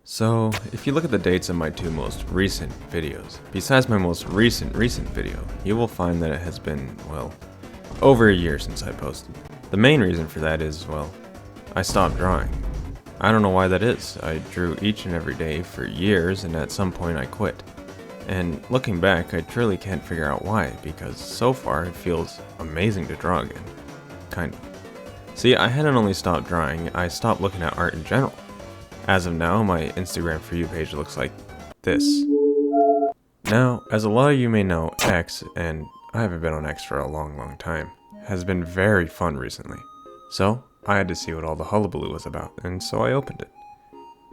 So, if you look at the dates of my two most recent videos, besides my most recent video, you will find that it has been, well, over a year since I posted. The main reason for that is, well, I stopped drawing. I don't know why that is. I drew each and every day for years, and at some point I quit. And looking back, I truly can't figure out why, because so far it feels amazing to draw again. Kind of. See, I hadn't only stopped drawing, I stopped looking at art in general. As of now, my Instagram For You page looks like this. Now, as a lot of you may know, X, and I haven't been on X for a long time, has been very fun recently. So, I had to see what all the hullabaloo was about, and so I opened it.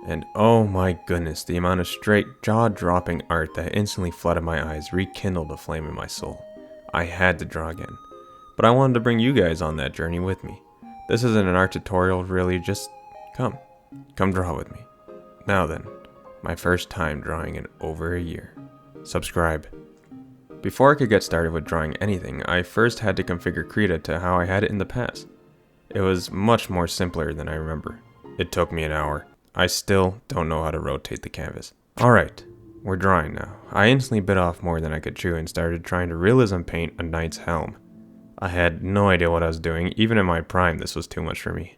And oh my goodness, the amount of straight, jaw-dropping art that instantly flooded my eyes rekindled a flame in my soul. I had to draw again. But I wanted to bring you guys on that journey with me. This isn't an art tutorial, really, just come draw with me. Now then, my first time drawing in over a year. Subscribe. Before I could get started with drawing anything, I first had to configure Krita to how I had it in the past. It was much more simpler than I remember. It took me an hour. I still don't know how to rotate the canvas. Alright, we're drawing now. I instantly bit off more than I could chew and started trying to realism paint a knight's helm. I had no idea what I was doing. Even in my prime, this was too much for me.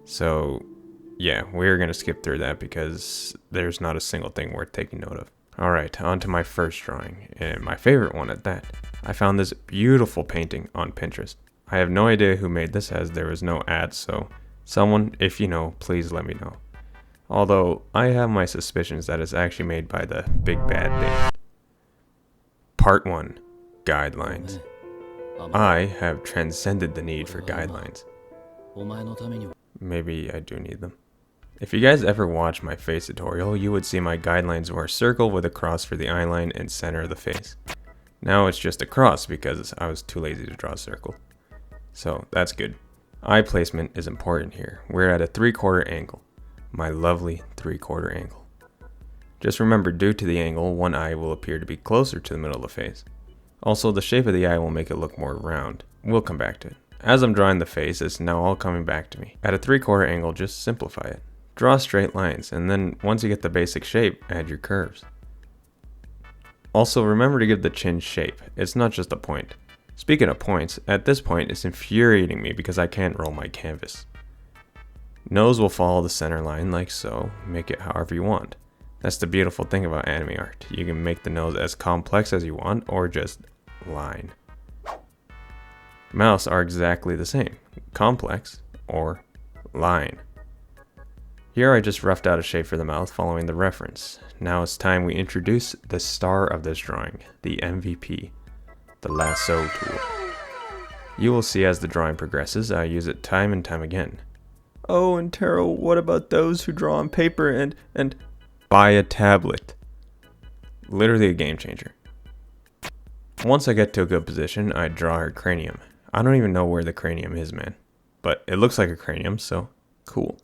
So, yeah, we're going to skip through that because there's not a single thing worth taking note of. Alright, on to my first drawing, and my favorite one at that. I found this beautiful painting on Pinterest. I have no idea who made this as there was no ad, so someone, if you know, please let me know. Although, I have my suspicions that it's actually made by the big bad Dane. Part 1. Guidelines. I have transcended the need for guidelines. Maybe I do need them. If you guys ever watch my face tutorial, you would see my guidelines were a circle with a cross for the eyeline and center of the face. Now it's just a cross because I was too lazy to draw a circle. So that's good. Eye placement is important here. We're at a 3/4 angle. My lovely 3/4 angle. Just remember, due to the angle, one eye will appear to be closer to the middle of the face. Also, the shape of the eye will make it look more round. We'll come back to it. As I'm drawing the face, it's now all coming back to me. At a 3/4 angle, just simplify it. Draw straight lines, and then once you get the basic shape, add your curves. Also, remember to give the chin shape. It's not just a point. Speaking of points, at this point it's infuriating me because I can't roll my canvas. Nose will follow the center line like so, make it however you want. That's the beautiful thing about anime art. You can make the nose as complex as you want, or just line. Mouths are exactly the same, complex or line. Here I just roughed out a shape for the mouth following the reference. Now it's time we introduce the star of this drawing, the MVP, the lasso tool. You will see as the drawing progresses, I use it time and time again. Oh, and Taro, what about those who draw on paper and buy a tablet? Literally a game changer. Once I get to a good position, I draw her cranium. I don't even know where the cranium is, man. But it looks like a cranium, so cool.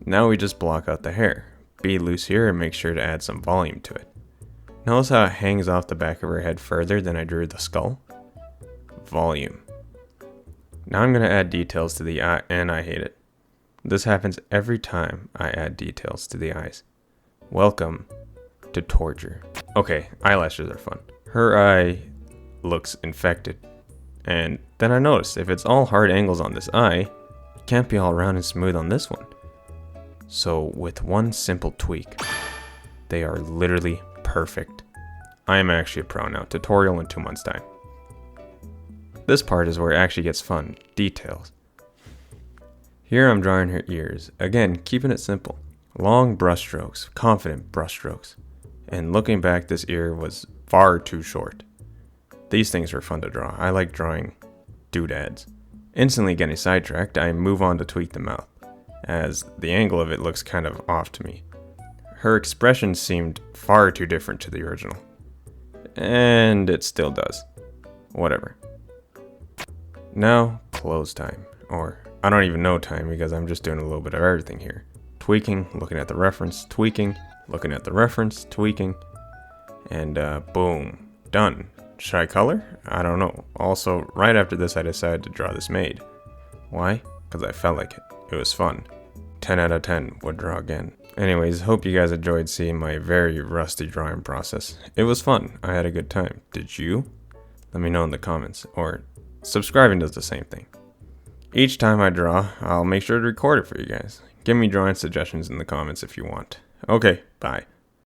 Now we just block out the hair. Be loose here and make sure to add some volume to it. Notice how it hangs off the back of her head further than I drew the skull? Volume. Now I'm going to add details to the eye, and I hate it. This happens every time I add details to the eyes. Welcome to torture. Okay, eyelashes are fun. Her eye looks infected. And then I noticed, if it's all hard angles on this eye, it can't be all round and smooth on this one. So with one simple tweak, they are literally perfect. I am actually a pro now. Tutorial in 2 months' time. This part is where it actually gets fun. Details. Here I'm drawing her ears. Again, keeping it simple. Long brush strokes, confident brush strokes. And looking back, this ear was far too short. These things were fun to draw. I like drawing doodads. Instantly getting sidetracked, I move on to tweak the mouth, as the angle of it looks kind of off to me. Her expression seemed far too different to the original. And it still does. Whatever. Now, close time. Or, I don't even know time because I'm just doing a little bit of everything here. Tweaking, looking at the reference, tweaking, looking at the reference, tweaking. And boom, done. Should I color? I don't know. Also, right after this I decided to draw this maid. Why? Because I felt like it. It was fun. 10 out of 10 would draw again. Anyways, hope you guys enjoyed seeing my very rusty drawing process. It was fun. I had a good time. Did you? Let me know in the comments, or subscribing does the same thing. Each time I draw, I'll make sure to record it for you guys. Give me drawing suggestions in the comments if you want. Okay, bye.